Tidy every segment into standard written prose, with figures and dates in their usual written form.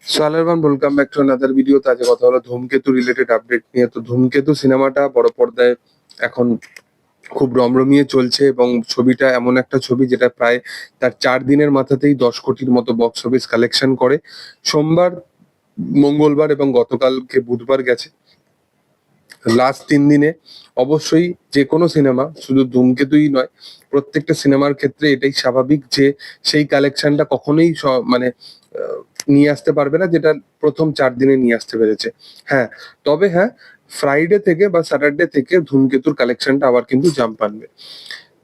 So hello everyone, welcome back to another video. তো আজকে কথা হলো ধূমকেতু রিলেটেড আপডেট নিয়ে। তো ধূমকেতু সিনেমাটা বড় পর্দায় এখন খুব রমরমিয়ে চলছে এবং ছবিটা এমন একটা ছবি যেটা প্রায় তার 4 দিনের মাথাতেই 10 কোটির মতো বক্স অফিস কালেকশন করে। সোমবার, মঙ্গলবার এবং গতকালকে বুধবার গেছে। লাস্ট 3 দিনে অবশ্যই যে কোনো সিনেমা, শুধু ধূমকেতুই নয়, প্রত্যেকটা সিনেমার ক্ষেত্রে এটাই স্বাভাবিক যে সেই কালেকশনটা কখনোই মানে নিয়ে আসতে পারবে না যেটা প্রথম 4 দিনে নিয়ে আসতে পেরেছে। হ্যাঁ, তবে হ্যাঁ, ফ্রাইডে থেকে বা স্যাটারডে থেকে ধূমকেতুর কালেকশনটা আবার কিন্তু জাম্প আনবে।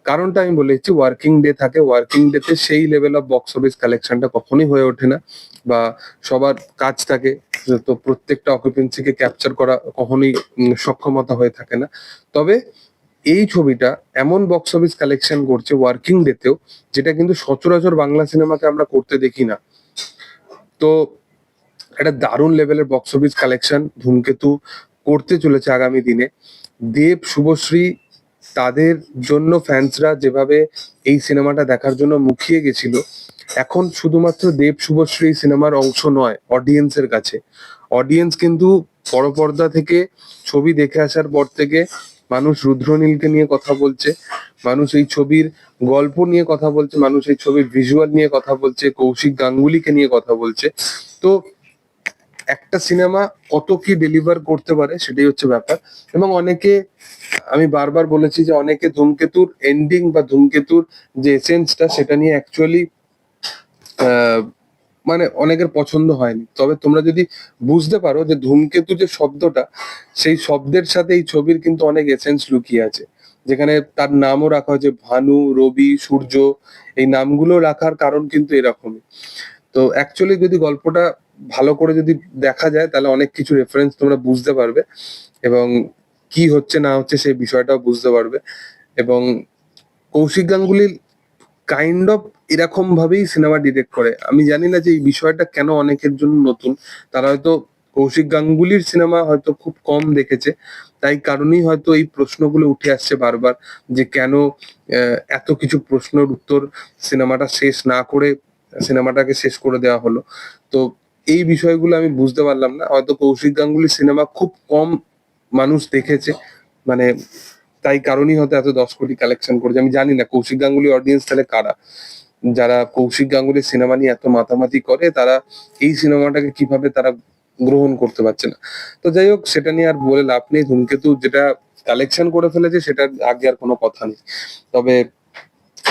কারণটা আমি বলেছি, ওয়ার্কিং ডে থাকে, ওয়ার্কিং ডেতে সেই লেভেল অফ বক্স অফিস কালেকশনটা কখনোই হয়ে ওঠে না, বা সবার কাজ থাকে, তো প্রত্যেকটা অকুপেন্সিকে ক্যাপচার করা কখনোই সক্ষমতা হয়ে থাকে না। তবে এই ছবিটা এমন বক্স অফিস কালেকশন করছে ওয়ার্কিং ডেতেও, যেটা কিন্তু সচরাচর বাংলা সিনেমাকে আমরা করতে দেখি না। তো একটা দারুণ লেভেলের বক্স অফিস কালেকশন ধূমকেতু করতে চলেছে আগামী দিনে। দেব, শুভশ্রী, তাদের জন্য ফ্যান্সরা যেভাবে এই সিনেমাটা দেখার জন্য মুখিয়ে গেছিল, এখন শুধুমাত্র দেব শুভশ্রী সিনেমার অংশ নয় অডিয়েন্সের কাছে। অডিয়েন্স কিন্তু বড় পর্দা থেকে ছবি দেখে আসার পর থেকে মানুষ রুদ্রনীলকে নিয়ে কথা বলছে, মানুষ এই ছবির গল্প নিয়ে কথা বলছে, মানুষ এই ছবির ভিজুয়াল নিয়ে কথা বলছে, কৌশিক গাঙ্গুলিকে নিয়ে কথা বলছে। তো একটা সিনেমা কত কি ডেলিভার করতে পারে সেটাই হচ্ছে ব্যাপার। এবং অনেকে, আমি বারবার বলেছি যে অনেকে ধূমকেতুর এন্ডিং বা ধূমকেতুর যে এসেন্সটা সেটা নিয়ে অ্যাকচুয়ালি মানে অনেকের পছন্দ হয়নি। তবে তোমরা যদি বুঝতে পারো যে ধূমকেতু যে শব্দটা, সেই শব্দের সাথে এই ছবির কিন্তু অনেক এসেন্স লুকিয়ে আছে, যেখানে তার নামও রাখা হয়েছে ভানু, রবি, সূর্য। এই নামগুলো রাখার কারণ কিন্তু এরকমই। তো অ্যাকচুয়ালি যদি গল্পটা ভালো করে যদি দেখা যায় তাহলে অনেক কিছু রেফারেন্স তোমরা বুঝতে পারবে, এবং কি হচ্ছে না হচ্ছে সেই বিষয়টাও বুঝতে পারবে। এবং কৌশিক গাঙ্গুলি কাইন্ড অফ এরকম ভাবেই সিনেমা ডিরেক্ট করে। আমি জানি না যে এই বিষয়টা কেন অনেকের জন্য নতুন। তারা হয়তো কৌশিক গাঙ্গুলির সিনেমা হয়তো খুব কম দেখেছে, তাই কারণেই হয়তো এই প্রশ্নগুলো উঠে আসছে বারবার, যে কেন এত কিছু প্রশ্নের উত্তর সিনেমাটা শেষ না করে সিনেমাটাকে শেষ করে দেওয়া হলো। তো এই বিষয়গুলো আমি বুঝতে পারলাম না। হয়তো কৌশিক গাঙ্গুলির সিনেমা খুব কম মানুষ দেখেছে, মানে তাই কারণেই হয়তো এত 10 কোটি কালেকশন করেছে। আমি জানি না কৌশিক গাঙ্গুলি অডিয়েন্স তাহলে কারা, যারা কৌশিক গাঙ্গুলির সিনেমা নিয়ে এত মাতামাতি করে, তারা এই সিনেমাটাকে কিভাবে তারা গ্রহণ করতে পারছে না। তো যাই হোক, সেটা নিয়ে আর বলে লাভ নেই। ধূমকেতু যেটা কালেকশন করে ফেলেছে সেটার আগে আর কোনো কথা নেই। তবে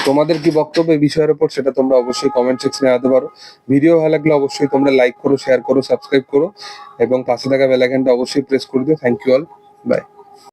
তোমাদের কি বক্তব্য এই বিষয়ের উপর সেটা তোমরা অবশ্যই কমেন্ট সেকশনে জানাতে পারো। ভিডিও ভালো লাগলে অবশ্যই তোমরা লাইক করো, শেয়ার করো, সাবস্ক্রাইব করো এবং পাশে থাকা বেল আইকনটা অবশ্যই প্রেস করে দিও। Thank you all, by.